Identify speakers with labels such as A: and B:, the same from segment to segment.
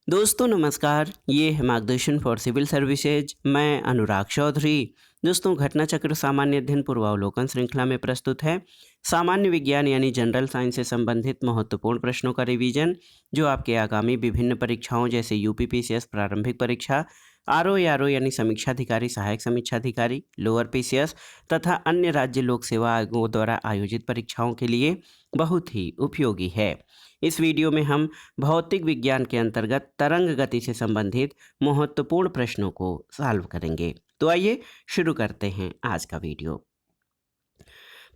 A: दोस्तों नमस्कार, ये है मार्गदर्शन फॉर सिविल सर्विसेज। मैं अनुराग चौधरी। दोस्तों घटना चक्र सामान्य अध्ययन पूर्वावलोकन श्रृंखला में प्रस्तुत है सामान्य विज्ञान यानी जनरल साइंस से संबंधित महत्वपूर्ण प्रश्नों का रिवीजन, जो आपके आगामी विभिन्न परीक्षाओं जैसे यूपीपीसीएस प्रारंभिक परीक्षा, आरओ यानी समीक्षाधिकारी सहायक समीक्षाधिकारी, लोअर पीसीएस तथा अन्य राज्य लोक सेवा आयोगों द्वारा आयोजित परीक्षाओं के लिए बहुत ही उपयोगी है। इस वीडियो में हम भौतिक विज्ञान के अंतर्गत तरंग गति से संबंधित महत्वपूर्ण प्रश्नों को सॉल्व करेंगे। तो आइए शुरू करते हैं आज का वीडियो।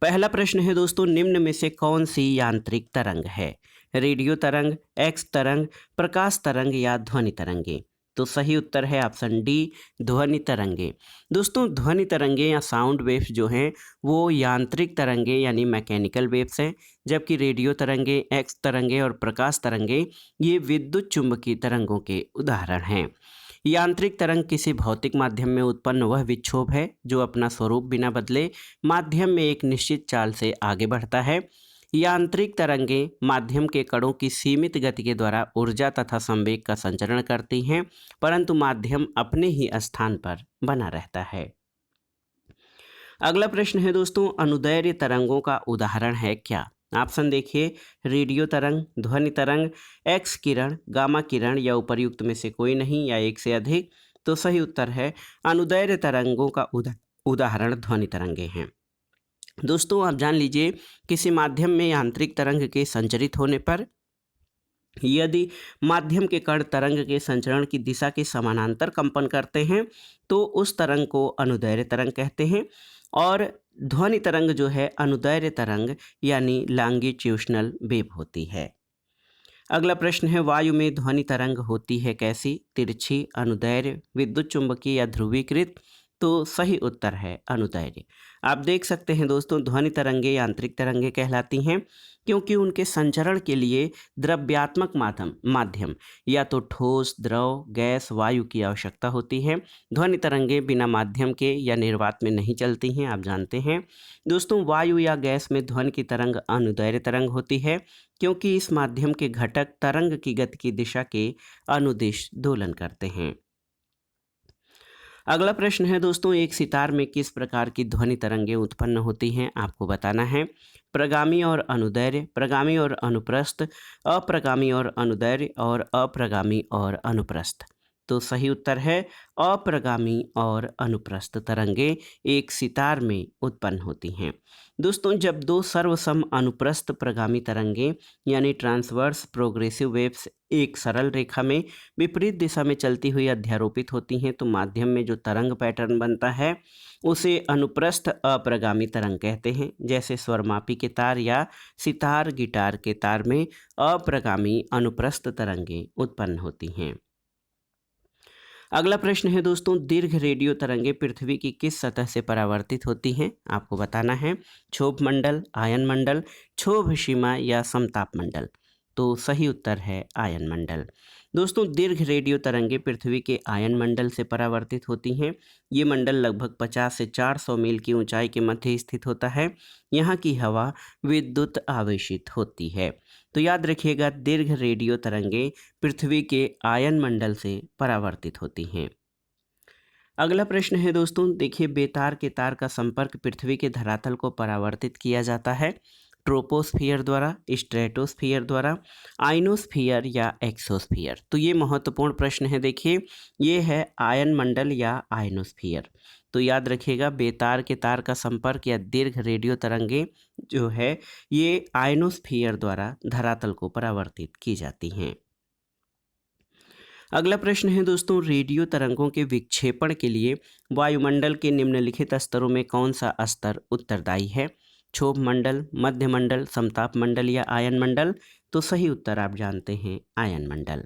A: पहला प्रश्न है दोस्तों, निम्न में से कौन सी यांत्रिक तरंग है? रेडियो तरंग, एक्स तरंग, प्रकाश तरंग या ध्वनि तरंगे? तो सही उत्तर है ऑप्शन डी, ध्वनि तरंगे। दोस्तों ध्वनि तरंगे या साउंड वेव्स जो हैं वो यांत्रिक तरंगे यानी मैकेनिकल वेव्स हैं, जबकि रेडियो तरंगे, एक्स तरंगे और प्रकाश तरंगे ये विद्युत चुंबकीय तरंगों के उदाहरण हैं। यांत्रिक तरंग किसी भौतिक माध्यम में उत्पन्न वह विक्षोभ है जो अपना स्वरूप बिना बदले माध्यम में एक निश्चित चाल से आगे बढ़ता है। यांत्रिक तरंगें माध्यम के कणों की सीमित गति के द्वारा ऊर्जा तथा संवेग का संचरण करती हैं, परंतु माध्यम अपने ही स्थान पर बना रहता है। अगला प्रश्न है दोस्तों, अनुदैर्घ्य तरंगों का उदाहरण है क्या? ऑप्शन देखिए, रेडियो तरंग, ध्वनि तरंग, एक्स किरण, गामा किरण या उपर्युक्त में से कोई नहीं या एक से अधिक? तो सही उत्तर है अनुदैर्घ्य तरंगों का उदाहरण ध्वनि तरंगे हैं। दोस्तों आप जान लीजिए, किसी माध्यम में यांत्रिक तरंग के संचरित होने पर यदि माध्यम के कण तरंग के संचरण की दिशा के समानांतर कंपन करते हैं तो उस तरंग को अनुदैर्घ्य तरंग कहते हैं, और ध्वनि तरंग जो है अनुदैर्घ्य तरंग यानी लॉन्गिट्यूशनल वेव होती है। अगला प्रश्न है, वायु में ध्वनि तरंग होती है कैसी? तिरछी, अनुदैर्घ्य, विद्युत चुंबकीय या ध्रुवीकृत? तो सही उत्तर है अनुदैर्घ्य। आप देख सकते हैं दोस्तों, ध्वनि तरंगे यांत्रिक तरंगे कहलाती हैं क्योंकि उनके संचरण के लिए द्रव्यात्मक माध्यम या तो ठोस, द्रव, गैस, वायु की आवश्यकता होती है। ध्वनि तरंगे बिना माध्यम के या निर्वात में नहीं चलती हैं, आप जानते हैं। दोस्तों वायु या गैस में ध्वनि की तरंग अनुदैर्घ्य तरंग होती है क्योंकि इस माध्यम के घटक तरंग की गति की दिशा के अनुदिश दोलन करते हैं। अगला प्रश्न है दोस्तों, एक सितार में किस प्रकार की ध्वनि तरंगें उत्पन्न होती हैं? आपको बताना है। प्रगामी और अनुदैर्घ्य, प्रगामी और अनुप्रस्थ, अप्रगामी और अनुदैर्घ्य और अप्रगामी और अनुप्रस्थ? तो सही उत्तर है अप्रगामी और अनुप्रस्थ तरंगें एक सितार में उत्पन्न होती हैं। दोस्तों जब दो सर्वसम अनुप्रस्थ प्रगामी तरंगें यानी ट्रांसवर्स प्रोग्रेसिव वेव्स एक सरल रेखा में विपरीत दिशा में चलती हुई अध्यारोपित होती हैं तो माध्यम में जो तरंग पैटर्न बनता है उसे अनुप्रस्थ अप्रगामी तरंग कहते हैं। जैसे स्वरमापी के तार या सितार गिटार के तार में अप्रगामी अनुप्रस्थ तरंगें उत्पन्न होती हैं। अगला प्रश्न है दोस्तों, दीर्घ रेडियो तरंगें पृथ्वी की किस सतह से परावर्तित होती हैं? आपको बताना है। क्षोभ मंडल, आयन मंडल, क्षोभ सीमा या समताप मंडल? तो सही उत्तर है आयन मंडल। दोस्तों दीर्घ रेडियो तरंगें पृथ्वी के आयन मंडल से परावर्तित होती हैं। ये मंडल लगभग 50 से 400 मील की ऊंचाई के मध्य स्थित होता है। यहाँ की हवा विद्युत आवेशित होती है। तो याद रखिएगा, दीर्घ रेडियो तरंगें पृथ्वी के आयन मंडल से परावर्तित होती हैं। अगला प्रश्न है दोस्तों, देखिए बेतार के तार का संपर्क पृथ्वी के धरातल को परावर्तित किया जाता है ट्रोपोस्फियर द्वारा, स्ट्रेटोस्फियर द्वारा, आइनोस्फियर या एक्सोस्फियर? तो ये महत्वपूर्ण प्रश्न है। देखिए ये है आयन मंडल या आइनोस्फियर। तो याद रखिएगा, बेतार के तार का संपर्क या दीर्घ रेडियो तरंगें जो है ये आइनोस्फियर द्वारा धरातल को परावर्तित की जाती हैं। अगला प्रश्न है दोस्तों, रेडियो तरंगों के विक्षेपण के लिए वायुमंडल के निम्नलिखित स्तरों में कौन सा स्तर उत्तरदायी है? क्षोभ मंडल, मध्य मंडल, समताप मंडल या आयन मंडल? तो सही उत्तर आप जानते हैं आयन मंडल।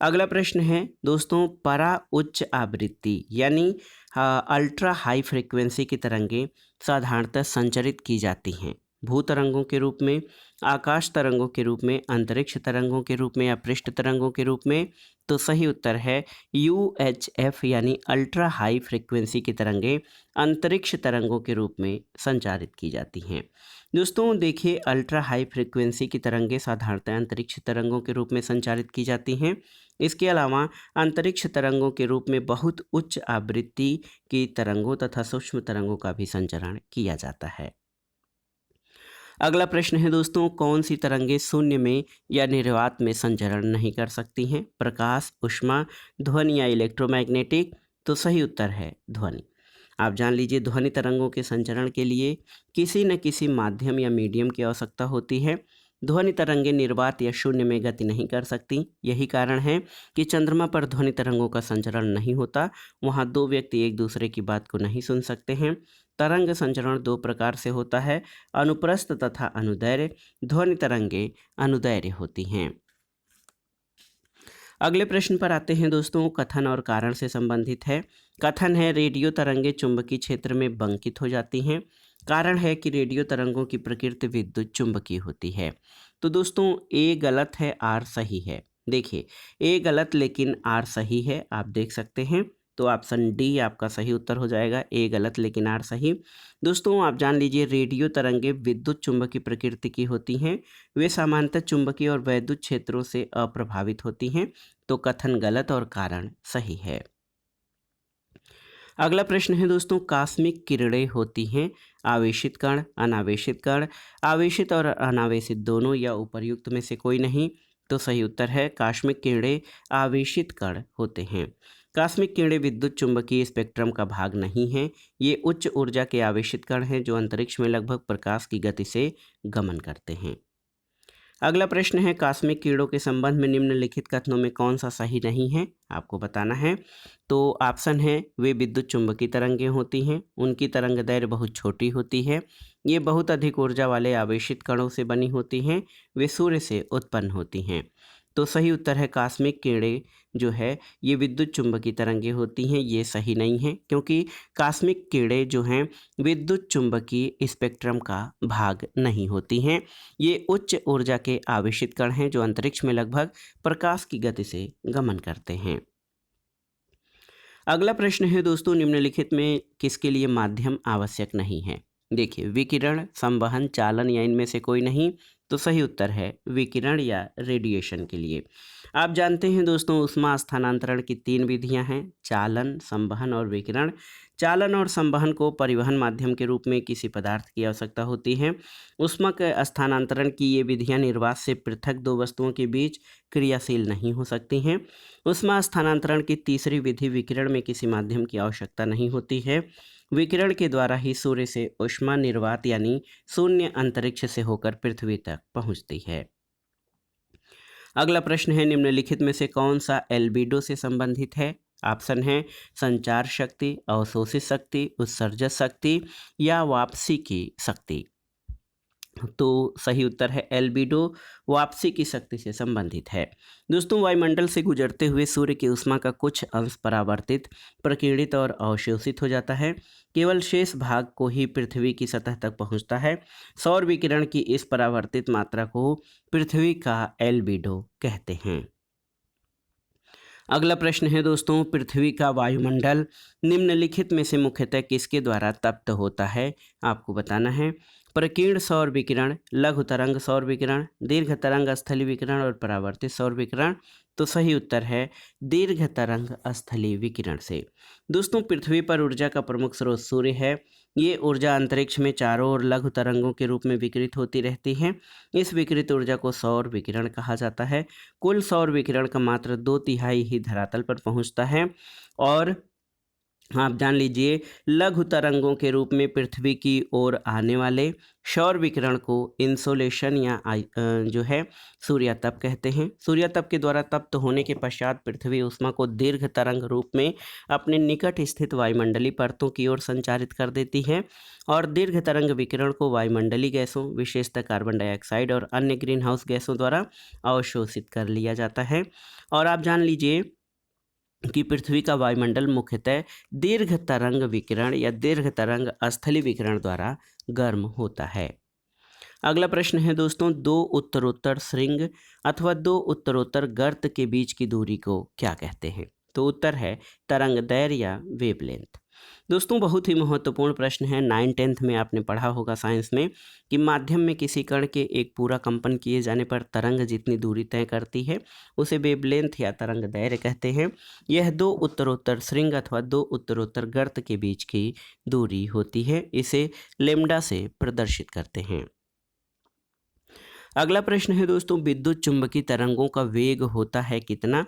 A: अगला प्रश्न है दोस्तों, परा उच्च आवृत्ति यानी अल्ट्रा हाई फ्रीक्वेंसी की तरंगें साधारणतः संचरित की जाती हैं भू तरंगों के रूप में, आकाश तरंगों के रूप में, अंतरिक्ष तरंगों के रूप में या पृष्ठ तरंगों के रूप में? तो सही उत्तर है UHF यानी अल्ट्रा हाई फ्रीक्वेंसी की तरंगें अंतरिक्ष तरंगों के रूप में संचारित की जाती हैं। दोस्तों देखिए, अल्ट्रा हाई फ्रिक्वेंसी की तरंगें साधारणतः अंतरिक्ष तरंगों के रूप में संचारित की जाती हैं। इसके अलावा अंतरिक्ष तरंगों के रूप में बहुत उच्च आवृत्ति की तरंगों तथा सूक्ष्म तरंगों का भी संचरण किया जाता है। अगला प्रश्न है दोस्तों, कौन सी तरंगें शून्य में या निर्वात में संचरण नहीं कर सकती हैं? प्रकाश, ऊष्मा, ध्वनि या इलेक्ट्रोमैग्नेटिक? तो सही उत्तर है ध्वनि। आप जान लीजिए, ध्वनि तरंगों के संचरण के लिए किसी न किसी माध्यम या मीडियम की आवश्यकता होती है। ध्वनि तरंगें निर्वात या शून्य में गति नहीं कर सकती। यही कारण है कि चंद्रमा पर ध्वनि तरंगों का संचरण नहीं होता। वहाँ दो व्यक्ति एक दूसरे की बात को नहीं सुन सकते हैं। तरंग संचरण दो प्रकार से होता है, अनुप्रस्थ तथा अनुदैर्घ्य। ध्वनि तरंगें अनुदैर्घ्य होती हैं। अगले प्रश्न पर आते हैं दोस्तों, कथन और कारण से संबंधित है। कथन है, रेडियो तरंगें चुंबकीय क्षेत्र में बंकित हो जाती हैं। कारण है कि रेडियो तरंगों की प्रकृति विद्युत चुंबकीय होती है। तो दोस्तों ए गलत है, आर सही है। देखिए, ए गलत लेकिन आर सही है, आप देख सकते हैं। तो ऑप्शन डी आपका सही उत्तर हो जाएगा, ए गलत लेकिन आर सही। दोस्तों आप जान लीजिए, रेडियो तरंगें विद्युत चुंबकीय प्रकृति की होती हैं। वे सामान्यतः चुंबकीय और वैद्युत क्षेत्रों से अप्रभावित होती हैं। तो कथन गलत और कारण सही है। अगला प्रश्न है दोस्तों, कास्मिक किरणें होती हैं आवेशित कण, अनावेशित कण, आवेशित और अनावेशित दोनों या उपर्युक्त में से कोई नहीं? तो सही उत्तर है, कास्मिक किरणें आवेशित कण होते हैं। कास्मिक किरणें विद्युत चुंबकीय स्पेक्ट्रम का भाग नहीं हैं। ये उच्च ऊर्जा के आवेशित कण हैं जो अंतरिक्ष में लगभग प्रकाश की गति से गमन करते हैं। अगला प्रश्न है, कास्मिक कीड़ों के संबंध में निम्नलिखित कथनों में कौन सा सही नहीं है, आपको बताना है। तो ऑप्शन है, वे विद्युत चुंबकीय तरंगें होती हैं, उनकी तरंगदैर्घ्य बहुत छोटी होती है, ये बहुत अधिक ऊर्जा वाले आवेशित कणों से बनी होती हैं, वे सूर्य से उत्पन्न होती हैं। तो सही उत्तर है, कास्मिक कीड़े जो है ये विद्युत चुंबकीय तरंगें होती हैं। ये सही नहीं है, क्योंकि कास्मिक कीड़े जो हैं विद्युत चुंबकीय स्पेक्ट्रम का भाग नहीं होती हैं। ये उच्च ऊर्जा के आवेशित कण हैं जो अंतरिक्ष में लगभग प्रकाश की गति से गमन करते हैं। अगला प्रश्न है दोस्तों, निम्नलिखित में किसके लिए माध्यम आवश्यक नहीं है? देखिए, विकिरण, संवहन, चालन या इनमें से कोई नहीं? तो सही उत्तर है विकिरण या रेडिएशन के लिए। आप जानते हैं दोस्तों, ऊष्मा स्थानांतरण की तीन विधियां हैं, चालन, संवहन और विकिरण। चालन और संवहन को परिवहन माध्यम के रूप में किसी पदार्थ की आवश्यकता होती है। ऊष्मा के स्थानांतरण की ये विधियां निर्वात से पृथक दो वस्तुओं के बीच क्रियाशील नहीं हो सकती हैं। ऊष्मा स्थानांतरण की तीसरी विधि विकिरण में किसी माध्यम की आवश्यकता नहीं होती है। विकिरण के द्वारा ही सूर्य से ऊष्मा निर्वात यानी शून्य अंतरिक्ष से होकर पृथ्वी तक पहुंचती है। अगला प्रश्न है, निम्नलिखित में से कौन सा एल्बिडो से संबंधित है? ऑप्शन है, संचार शक्ति, अवशोषित शक्ति, उत्सर्जक शक्ति या वापसी की शक्ति। तो सही उत्तर है एल्बिडो, वापसी की शक्ति से संबंधित है। दोस्तों, वायुमंडल से गुजरते हुए सूर्य की ऊष्मा का कुछ अंश परावर्तित, प्रकीर्णित और अवशोषित हो जाता है। केवल शेष भाग को ही पृथ्वी की सतह तक पहुंचता है। सौर विकिरण की इस परावर्तित मात्रा को पृथ्वी का एल्बिडो कहते हैं। अगला प्रश्न है दोस्तों, पृथ्वी का वायुमंडल निम्नलिखित में से मुख्यतः किसके द्वारा तप्त होता है? आपको बताना है। प्रकीर्ण सौर विकिरण, लघु तरंग सौर विकिरण, दीर्घ तरंग स्थलीय विकिरण और परावर्तित सौर विकिरण। तो सही उत्तर है दीर्घ तरंग स्थलीय विकिरण से। दोस्तों, पृथ्वी पर ऊर्जा का प्रमुख स्रोत सूर्य है। ये ऊर्जा अंतरिक्ष में चारों ओर लघु तरंगों के रूप में विकिरित होती रहती है। इस विकिरित ऊर्जा को सौर विकिरण कहा जाता है। कुल सौर विकिरण का मात्र 2/3 ही धरातल पर पहुंचता है। और आप जान लीजिए, लघु तरंगों के रूप में पृथ्वी की ओर आने वाले सौर विकिरण को इंसोलेशन या जो है सूर्यातप कहते हैं। सूर्यातप के द्वारा तप्त होने के पश्चात पृथ्वी ऊष्मा को दीर्घ तरंग रूप में अपने निकट स्थित वायुमंडलीय परतों की ओर संचारित कर देती है। और दीर्घ तरंग विकिरण को वायुमंडलीय गैसों, विशेषतः कार्बन डाइऑक्साइड और अन्य ग्रीन हाउस गैसों द्वारा अवशोषित कर लिया जाता है। और आप जान लीजिए कि पृथ्वी का वायुमंडल मुख्यतः दीर्घ तरंग विकिरण या दीर्घ तरंग स्थलीय विकिरण द्वारा गर्म होता है। अगला प्रश्न है दोस्तों, दो उत्तरोत्तर श्रृंग अथवा दो उत्तरोत्तर गर्त के बीच की दूरी को क्या कहते हैं? तो उत्तर है तरंगदैर्घ्य या वेवलेंथ। दोस्तों बहुत ही महत्वपूर्ण प्रश्न है। 9th-10th में आपने पढ़ा होगा साइंस में कि माध्यम में किसी कण के एक पूरा कंपन किए जाने पर तरंग जितनी दूरी तय करती है उसे वेवलेंथ या तरंग दैर्घ्य कहते हैं। यह दो उत्तरोत्तर श्रृंग अथवा दो उत्तरोत्तर गर्त के बीच की दूरी होती है। इसे लेम्डा से प्रदर्शित करते हैं। अगला प्रश्न है दोस्तों, विद्युत चुंबकीय तरंगों का वेग होता है कितना?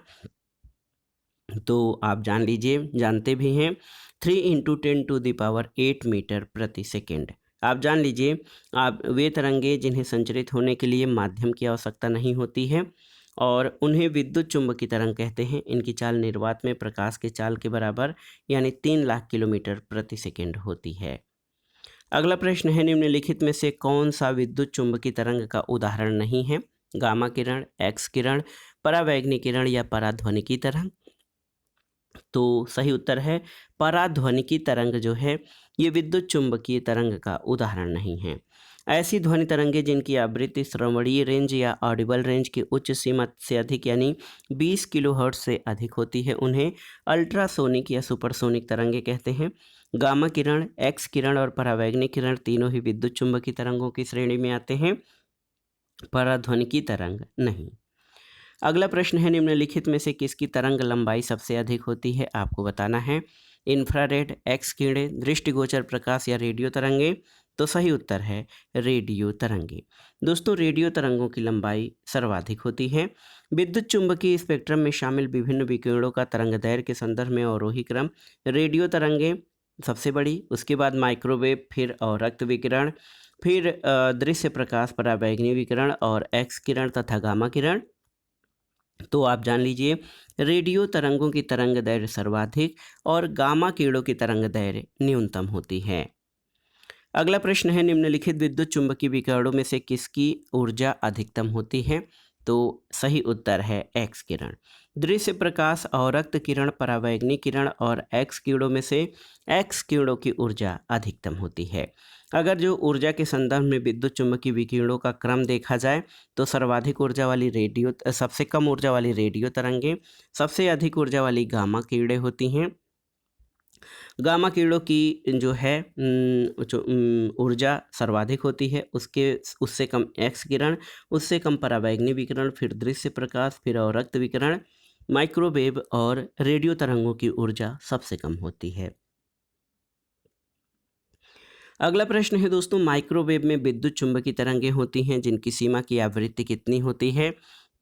A: तो आप जान लीजिए, जानते भी हैं, 3 × 10⁸ मीटर प्रति सेकेंड। आप जान लीजिए, आप वे तरंगे जिन्हें संचरित होने के लिए माध्यम की आवश्यकता नहीं होती है और उन्हें विद्युत चुंबकीय तरंग कहते हैं। इनकी चाल निर्वात में प्रकाश के चाल के बराबर यानी 3 लाख किलोमीटर प्रति सेकेंड होती है। अगला प्रश्न है, निम्नलिखित में से कौन सा विद्युत चुंबकीय तरंग का उदाहरण नहीं है? गामा किरण, एक्स किरण, परावैंगनी किरण या पराध्वनिकी तरंग? तो सही उत्तर है पराध्वनिकी तरंग जो है ये विद्युत चुंबकीय तरंग का उदाहरण नहीं है। ऐसी ध्वनि तरंगे जिनकी आवृत्ति श्रवणीय रेंज या ऑडिबल रेंज की उच्च सीमा से अधिक यानी 20 किलोहर्ट्ज से अधिक होती है उन्हें अल्ट्रासोनिक या सुपरसोनिक तरंगे कहते हैं। गामा किरण, एक्स किरण और परावैंगनी किरण तीनों ही विद्युत चुंबकीय तरंगों की श्रेणी में आते हैं, पराध्वनिकी तरंग नहीं। अगला प्रश्न है, निम्नलिखित में से किसकी तरंग लंबाई सबसे अधिक होती है? आपको बताना है। इंफ्रारेड, एक्स किरणें, दृष्टिगोचर प्रकाश या रेडियो तरंगे? तो सही उत्तर है रेडियो तरंगे। दोस्तों रेडियो तरंगों की लंबाई सर्वाधिक होती है। विद्युत चुंबकीय स्पेक्ट्रम में शामिल विभिन्न विकिरणों का तरंग दैर्घ्य के संदर्भ में अवरोही क्रम, रेडियो तरंगे सबसे बड़ी, उसके बाद माइक्रोवेव, फिर अवरक्त विकिरण, फिर दृश्य प्रकाश, परावैंगनी विकिरण और एक्स किरण तथा गामा किरण। तो आप जान लीजिए, रेडियो तरंगों की तरंग दैर्घ्य सर्वाधिक और गामा किरणों की तरंग दैर्घ्य न्यूनतम होती है। अगला प्रश्न है, निम्नलिखित विद्युत चुंबकीय विकिरणों में से किसकी ऊर्जा अधिकतम होती है? तो सही उत्तर है एक्स किरण। दृश्य प्रकाश, अवरक्त किरण, परावैंगनी किरण और एक्स किरणों में से एक्स किरणों की ऊर्जा अधिकतम होती है। अगर जो ऊर्जा के संदर्भ में विद्युत चुंबकीय विकिरणों का क्रम देखा जाए तो सर्वाधिक ऊर्जा वाली रेडियो, सबसे कम ऊर्जा वाली रेडियो तरंगे, सबसे अधिक ऊर्जा वाली गामा किरणें होती हैं। गामा किरणों की जो है ऊर्जा सर्वाधिक होती है, उससे कम एक्स किरण, उससे कम परावैंगनी विकिरण, फिर दृश्य प्रकाश, फिर अवरक्त विकिरण, माइक्रोवेव और रेडियो तरंगों की ऊर्जा सबसे कम होती है। अगला प्रश्न है दोस्तों, माइक्रोवेव में विद्युत चुंबकीय तरंगें होती हैं जिनकी सीमा की आवृत्ति कितनी होती है?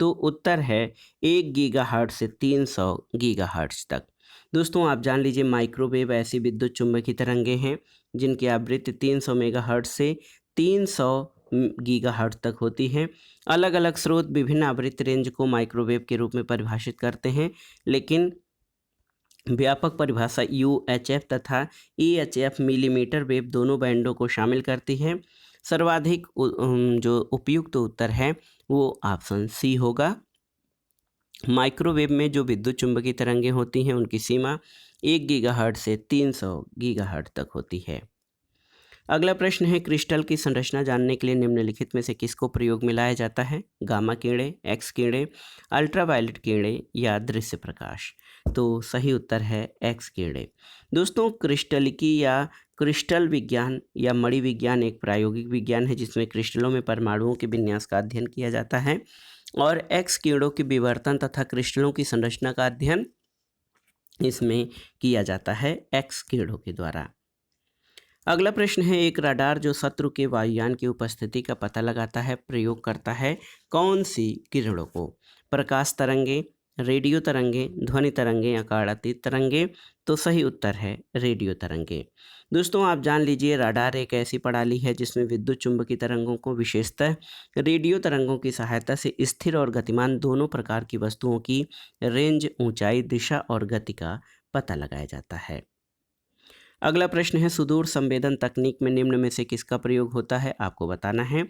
A: तो उत्तर है 1 गीगाहर्ट्ज से 300 गीगाहर्ट्ज तक। दोस्तों आप जान लीजिए, माइक्रोवेव ऐसी विद्युत चुंबकीय तरंगें हैं जिनकी आवृत्ति 300 मेगाहर्ट्ज से 300 गीगाहर्ट्ज तक होती है। अलग अलग स्रोत विभिन्न आवृत्ति रेंज को माइक्रोवेव के रूप में परिभाषित करते हैं, लेकिन व्यापक परिभाषा UHF तथा EHF मिलीमीटर वेव दोनों बैंडों को शामिल करती है। सर्वाधिक जो उपयुक्त उत्तर है वो ऑप्शन सी होगा। माइक्रोवेव में जो विद्युत चुंबकीय तरंगें होती हैं उनकी सीमा 1 गीगाहर्ट्ज से 300 गीगाहर्ट्ज तक होती है। अगला प्रश्न है, क्रिस्टल की संरचना जानने के लिए निम्नलिखित में से किसको प्रयोग में लाया जाता है? गामा किरणें, एक्स किरणें, अल्ट्रावायलेट किरणें या दृश्य प्रकाश? तो सही उत्तर है एक्स किरणें। दोस्तों क्रिस्टलिकी या क्रिस्टल विज्ञान या मणि विज्ञान एक प्रायोगिक विज्ञान है जिसमें क्रिस्टलों में परमाणुओं के विन्यास का अध्ययन किया जाता है और एक्स किरणों के विवर्तन तथा क्रिस्टलों की संरचना का अध्ययन इसमें किया जाता है एक्स किरणों के द्वारा। अगला प्रश्न है, एक रडार जो शत्रु के वायुयान की उपस्थिति का पता लगाता है प्रयोग करता है कौन सी किरणों को? प्रकाश तरंगे, रेडियो तरंगे, ध्वनि तरंगे या कालातीत तरंगे? तो सही उत्तर है रेडियो तरंगे। दोस्तों आप जान लीजिए, रडार एक ऐसी प्रणाली है जिसमें विद्युत चुंबकीय तरंगों को विशेषतः रेडियो तरंगों की सहायता से स्थिर और गतिमान दोनों प्रकार की वस्तुओं की रेंज, ऊंचाई, दिशा और गति का पता लगाया जाता है। अगला प्रश्न है, सुदूर संवेदन तकनीक में निम्न में से किसका प्रयोग होता है? आपको बताना है।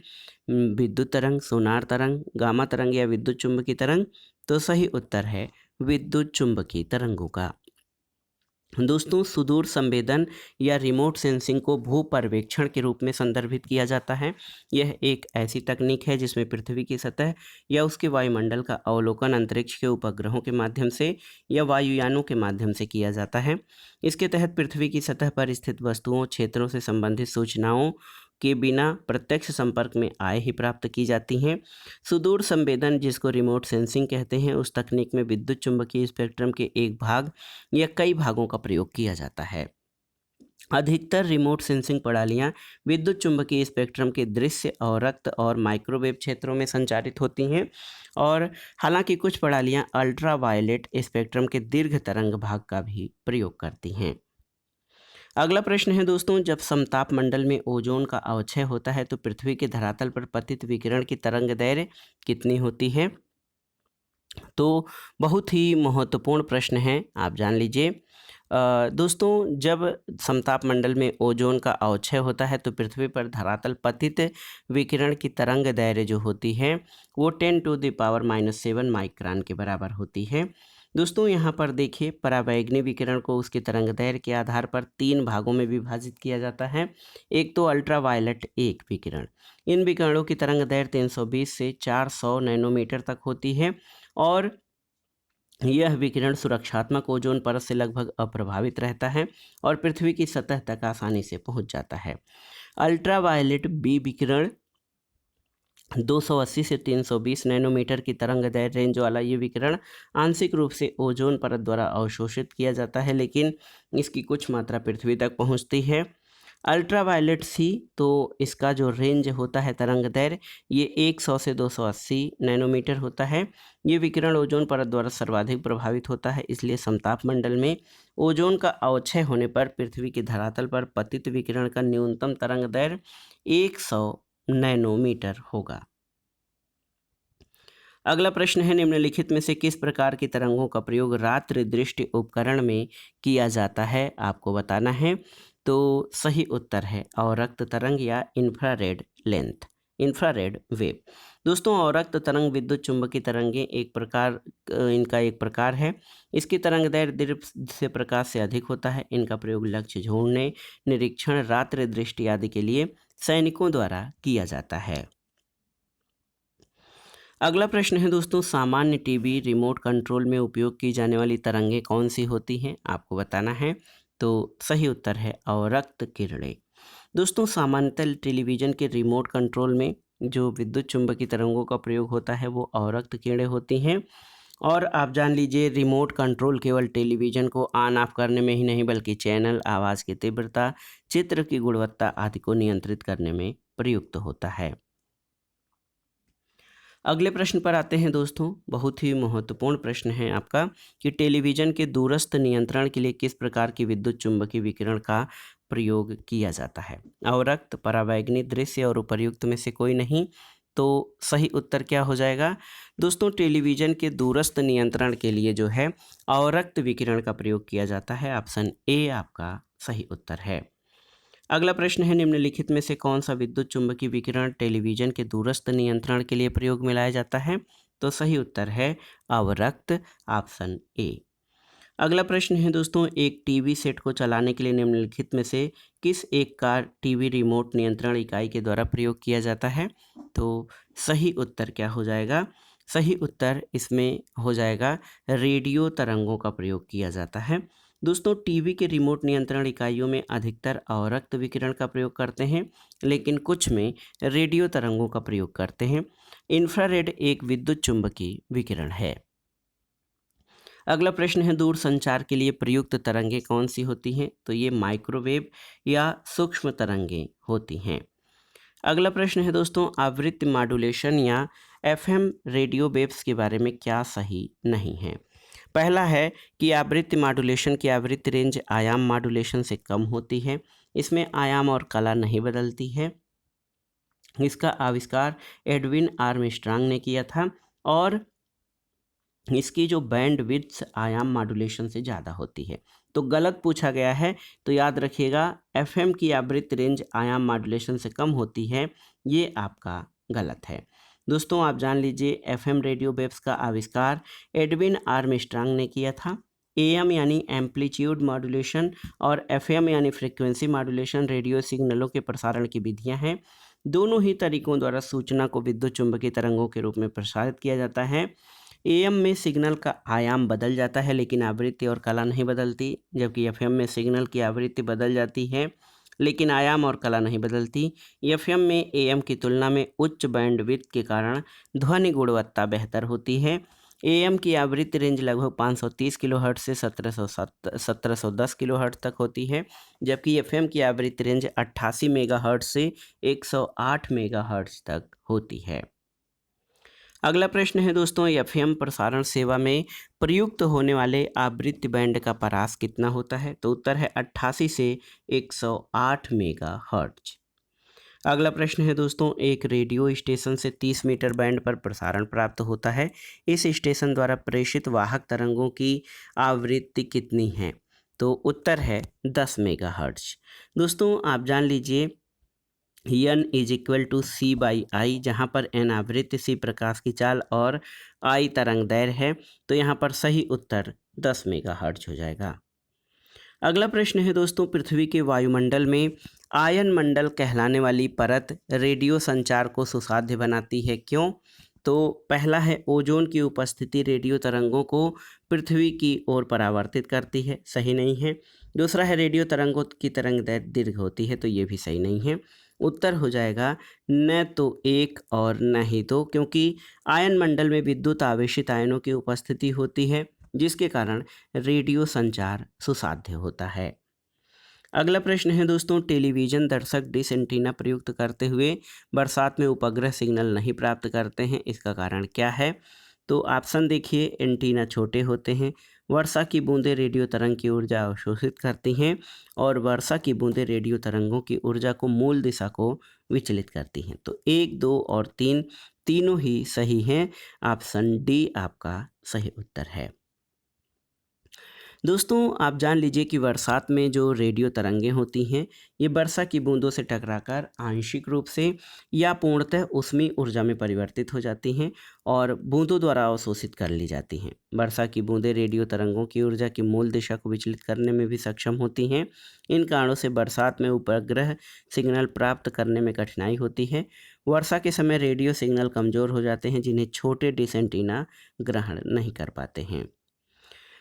A: विद्युत तरंग, सोनार तरंग, गामा तरंग या विद्युत चुंबकीय तरंग? तो सही उत्तर है विद्युत चुंबकीय तरंगों का। दोस्तों, सुदूर संवेदन या रिमोट सेंसिंग को भू पर्यवेक्षण के रूप में संदर्भित किया जाता है। यह एक ऐसी तकनीक है जिसमें पृथ्वी की सतह या उसके वायुमंडल का अवलोकन अंतरिक्ष के उपग्रहों के माध्यम से या वायुयानों के माध्यम से किया जाता है। इसके तहत पृथ्वी की सतह पर स्थित वस्तुओं, क्षेत्रों से संबंधित सूचनाओं के बिना प्रत्यक्ष संपर्क में आए ही प्राप्त की जाती हैं। सुदूर संवेदन, जिसको रिमोट सेंसिंग कहते हैं, उस तकनीक में विद्युत चुंबकीय स्पेक्ट्रम के एक भाग या कई भागों का प्रयोग किया जाता है। अधिकतर रिमोट सेंसिंग प्रणालियां विद्युत चुंबकीय स्पेक्ट्रम के दृश्य, अवरक्त और माइक्रोवेव क्षेत्रों में संचारित होती हैं, और हालांकि कुछ प्रणालियां अल्ट्रावायलेट स्पेक्ट्रम के दीर्घ तरंग भाग का भी प्रयोग करती हैं। अगला प्रश्न है दोस्तों, जब समताप मंडल में ओजोन का अवक्षय होता है तो पृथ्वी के धरातल पर पतित विकिरण की तरंग दैर्घ्य कितनी होती है? तो बहुत ही महत्वपूर्ण प्रश्न है, आप जान लीजिए। दोस्तों, जब समताप मंडल में ओजोन का अवक्षय होता है तो पृथ्वी पर धरातल पतित विकिरण की तरंग दैर्घ्य जो होती है वो 10⁻⁻7 माइक्रोन के बराबर होती है। दोस्तों, यहाँ पर देखिए, पराबैंगनी विकिरण को उसकी तरंग दैर्घ्य के आधार पर 3 भागों में विभाजित किया जाता है। एक तो अल्ट्रावायलेट एक विकिरण, इन विकिरणों की तरंग दैर्घ्य 320 से 400 नैनोमीटर तक होती है, और यह विकिरण सुरक्षात्मक ओजोन परत से लगभग अप्रभावित रहता है और पृथ्वी की सतह तक आसानी से पहुंच जाता है। अल्ट्रावायलेट बी विकिरण 280 से 320 नैनोमीटर की तरंग दैर्घ्य रेंज वाला ये विकिरण आंशिक रूप से ओजोन परत द्वारा अवशोषित किया जाता है, लेकिन इसकी कुछ मात्रा पृथ्वी तक पहुंचती है। अल्ट्रावायलेट सी, तो इसका जो रेंज होता है तरंग दैर्घ्य, ये 100 से 280 नैनोमीटर होता है। ये विकिरण ओजोन परत द्वारा सर्वाधिक प्रभावित होता है, इसलिए समताप मंडल में ओजोन का अवक्षय होने पर पृथ्वी के धरातल पर पतित विकिरण का न्यूनतम तरंग दैर्घ्य 100 नैनोमीटर होगा। अगला प्रश्न है, निम्नलिखित में से किस प्रकार की तरंगों का प्रयोग रात्रि दृष्टि उपकरण में किया जाता है? आपको बताना है। तो सही उत्तर है अवरक्त तरंग या इंफ्रारेड वेव। दोस्तों, अवरक्त तरंग विद्युत चुंबकीय तरंगें इनका एक प्रकार है। इसकी तरंग दैर्घ्य दीप्त प्रकाश से अधिक होता है। इनका प्रयोग लक्ष्य ढूंढने, निरीक्षण, रात्रि दृष्टि आदि के लिए सैनिकों द्वारा किया जाता है। अगला प्रश्न है दोस्तों, सामान्य टीवी रिमोट कंट्रोल में उपयोग की जाने वाली तरंगें कौन सी होती हैं? आपको बताना है। तो सही उत्तर है अवरक्त किरणें। दोस्तों, सामान्यतः टेलीविज़न के रिमोट कंट्रोल में जो विद्युत चुंबकीय तरंगों का प्रयोग होता है वो अवरक्त किरणें होती हैं। और आप जान लीजिए, रिमोट कंट्रोल केवल टेलीविज़न को ऑन ऑफ करने में ही नहीं बल्कि चैनल, आवाज़ की तीव्रता, चित्र की गुणवत्ता आदि को नियंत्रित करने में प्रयुक्त होता है। अगले प्रश्न पर आते हैं दोस्तों, बहुत ही महत्वपूर्ण प्रश्न है आपका कि टेलीविज़न के दूरस्थ नियंत्रण के लिए किस प्रकार की विद्युत चुंबकीय विकिरण का प्रयोग किया जाता है? अवरक्त, पराबैंगनी, दृश्य और उपर्युक्त में से कोई नहीं। तो सही उत्तर क्या हो जाएगा? दोस्तों, टेलीविज़न के दूरस्थ नियंत्रण के लिए जो है अवरक्त विकिरण का प्रयोग किया जाता है। ऑप्शन ए आपका सही उत्तर है। अगला प्रश्न है, निम्नलिखित में से कौन सा विद्युत चुंबकीय विकिरण टेलीविज़न के दूरस्थ नियंत्रण के लिए प्रयोग में लाया जाता है? तो सही उत्तर है अवरक्त, ऑप्शन ए। अगला प्रश्न है दोस्तों, एक टीवी सेट को चलाने के लिए निम्नलिखित में से किस एक का टीवी रिमोट नियंत्रण इकाई के द्वारा प्रयोग किया जाता है? तो सही उत्तर क्या हो जाएगा? सही उत्तर इसमें हो जाएगा रेडियो तरंगों का प्रयोग किया जाता है। दोस्तों, टीवी के रिमोट नियंत्रण इकाइयों में अधिकतर अवरक्त विकिरण का प्रयोग करते हैं, लेकिन कुछ में रेडियो तरंगों का प्रयोग करते हैं। इंफ्रारेड एक विद्युत चुंबकीय विकिरण है। अगला प्रश्न है, दूर संचार के लिए प्रयुक्त तरंगें कौन सी होती हैं? तो ये माइक्रोवेव या सूक्ष्म तरंगें होती हैं। अगला प्रश्न है दोस्तों, आवृत्ति मॉड्यूलेशन या एफएम रेडियो वेव्स के बारे में क्या सही नहीं है? पहला है कि आवृत्ति मॉड्यूलेशन की आवृत्ति रेंज आयाम मॉड्यूलेशन से कम होती है। इसमें आयाम और कला नहीं बदलती है। इसका आविष्कार एडविन आर्मस्ट्रांग ने किया था, और इसकी जो बैंड विड्थ आयाम मॉड्यूलेशन से ज़्यादा होती है। तो गलत पूछा गया है, तो याद रखिएगा, एफएम की आवृत्ति रेंज आयाम मॉड्यूलेशन से कम होती है, ये आपका गलत है। दोस्तों, आप जान लीजिए, एफएम रेडियो वेव्स का आविष्कार एडविन आर्मस्ट्रांग ने किया था। AM यानी एम्पलीट्यूड मॉड्यूलेशन और FM यानी फ्रीक्वेंसी मॉड्यूलेशन रेडियो सिग्नलों के प्रसारण की विधियां हैं। दोनों ही तरीकों द्वारा सूचना को विद्युत चुम्बकीय तरंगों के रूप में प्रसारित किया जाता है। AM में सिग्नल का आयाम बदल जाता है लेकिन आवृत्ति और कला नहीं बदलती, जबकि FM में सिग्नल की आवृत्ति बदल जाती है लेकिन आयाम और कला नहीं बदलती। FM में AM की तुलना में उच्च बैंडविड्थ के कारण ध्वनि गुणवत्ता बेहतर होती है। AM की आवृत्ति रेंज लगभग 530 किलोहर्ट्ज़ से 1710 किलोहर्ट्ज़ तक होती है, जबकि FM की आवृत्ति रेंज 88 मेगाहर्ट्ज़ से 108 मेगाहर्ट्ज़ तक होती है। अगला प्रश्न है दोस्तों, FM प्रसारण सेवा में प्रयुक्त होने वाले आवृत्ति बैंड का परास कितना होता है? तो उत्तर है 88 से 108 मेगाहर्ट्ज़। अगला प्रश्न है दोस्तों, एक रेडियो स्टेशन से 30 मीटर बैंड पर प्रसारण प्राप्त होता है। इस स्टेशन द्वारा प्रेषित वाहक तरंगों की आवृत्ति कितनी है? तो उत्तर है 10 मेगाहर्ट्ज़। दोस्तों आप जान लीजिए N is equal to C/I, जहाँ पर N आवृत्ति, C प्रकाश की चाल और I तरंग दैर्घ्य है, तो यहाँ पर सही उत्तर 10 मेगाहर्ट्ज़ हो जाएगा। अगला प्रश्न है दोस्तों, पृथ्वी के वायुमंडल में आयन मंडल कहलाने वाली परत रेडियो संचार को सुसाध्य बनाती है, क्यों? तो पहला है ओजोन की उपस्थिति रेडियो तरंगों को पृथ्वी की ओर परावर्तित करती है, सही नहीं है। दूसरा है रेडियो तरंगों की तरंग दैर्घ्य दीर्घ होती है, तो ये भी सही नहीं है। उत्तर हो जाएगा न तो एक और न ही दो, क्योंकि आयन मंडल में विद्युत आवेशित आयनों की उपस्थिति होती है, जिसके कारण रेडियो संचार सुसाध्य होता है। अगला प्रश्न है दोस्तों, टेलीविज़न दर्शक डिश एंटीना प्रयुक्त करते हुए बरसात में उपग्रह सिग्नल नहीं प्राप्त करते हैं, इसका कारण क्या है? तो ऑप्शन देखिए, एंटीना छोटे होते हैं, वर्षा की बूंदें रेडियो तरंग की ऊर्जा अवशोषित करती हैं और वर्षा की बूंदें रेडियो तरंगों की ऊर्जा को मूल दिशा को विचलित करती हैं। तो 1, 2 और 3 तीनों ही सही हैं। ऑप्शन डी आपका सही उत्तर है। दोस्तों आप जान लीजिए कि बरसात में जो रेडियो तरंगें होती हैं, ये वर्षा की बूंदों से टकराकर आंशिक रूप से या पूर्णतः ऊष्मीय ऊर्जा में परिवर्तित हो जाती हैं और बूंदों द्वारा अवशोषित कर ली जाती हैं। वर्षा की बूंदें रेडियो तरंगों की ऊर्जा की मूल दिशा को विचलित करने में भी सक्षम होती हैं। इन कारणों से बरसात में उपग्रह सिग्नल प्राप्त करने में कठिनाई होती है। वर्षा के समय रेडियो सिग्नल कमज़ोर हो जाते हैं, जिन्हें छोटे डिश एंटीना ग्रहण नहीं कर पाते हैं।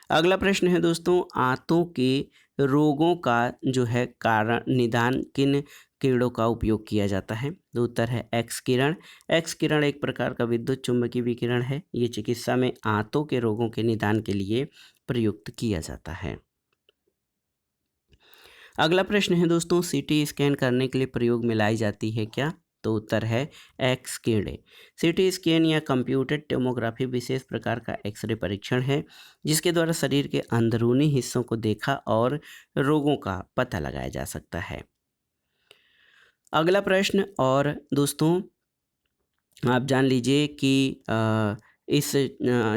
A: अगला प्रश्न है दोस्तों, आंतों के रोगों का जो है कारण निदान किन किरणों का उपयोग किया जाता है? तो उत्तर है एक्स किरण। एक्स किरण एक प्रकार का विद्युत चुम्बकीय विकिरण है। ये चिकित्सा में आंतों के रोगों के निदान के लिए प्रयुक्त किया जाता है। अगला प्रश्न है दोस्तों, सीटी स्कैन करने के लिए प्रयोग में लाई जाती है क्या? तो उत्तर है एक्स किरणें। सीटी स्कैन या कंप्यूटेड टोमोग्राफी विशेष प्रकार का एक्सरे परीक्षण है, जिसके द्वारा शरीर के अंदरूनी हिस्सों को देखा और रोगों का पता लगाया जा सकता है। अगला प्रश्न, और दोस्तों आप जान लीजिए कि इस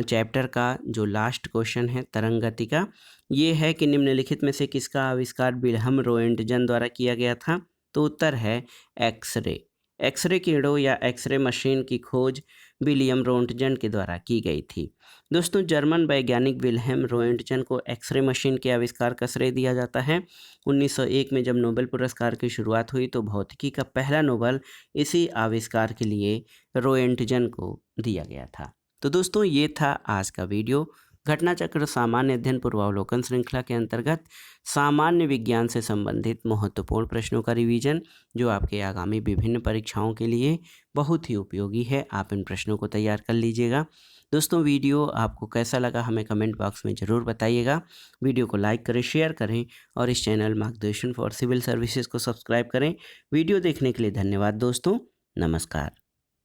A: चैप्टर का जो लास्ट क्वेश्चन है तरंग गति का, ये है कि निम्नलिखित में से किसका आविष्कार विल्हम रोएंटजन द्वारा किया गया था? तो उत्तर है एक्सरे। एक्सरे किरणों या एक्सरे मशीन की खोज विलियम रोएंटजन के द्वारा की गई थी। दोस्तों जर्मन वैज्ञानिक विल्हेम रोएंटजन को एक्सरे मशीन के आविष्कार का श्रेय दिया जाता है। 1901 में जब नोबेल पुरस्कार की शुरुआत हुई तो भौतिकी का पहला नोबेल इसी आविष्कार के लिए रोएंटजन को दिया गया था। तो दोस्तों ये था आज का वीडियो। घटना चक्र सामान्य अध्ययन पूर्वावलोकन श्रृंखला के अंतर्गत सामान्य विज्ञान से संबंधित महत्वपूर्ण प्रश्नों का रिवीजन, जो आपके आगामी विभिन्न परीक्षाओं के लिए बहुत ही उपयोगी है। आप इन प्रश्नों को तैयार कर लीजिएगा। दोस्तों वीडियो आपको कैसा लगा हमें कमेंट बॉक्स में ज़रूर बताइएगा। वीडियो को लाइक करें, शेयर करें और इस चैनल मार्गदर्शन फॉर सिविल सर्विसेज को सब्सक्राइब करें। वीडियो देखने के लिए धन्यवाद दोस्तों। नमस्कार।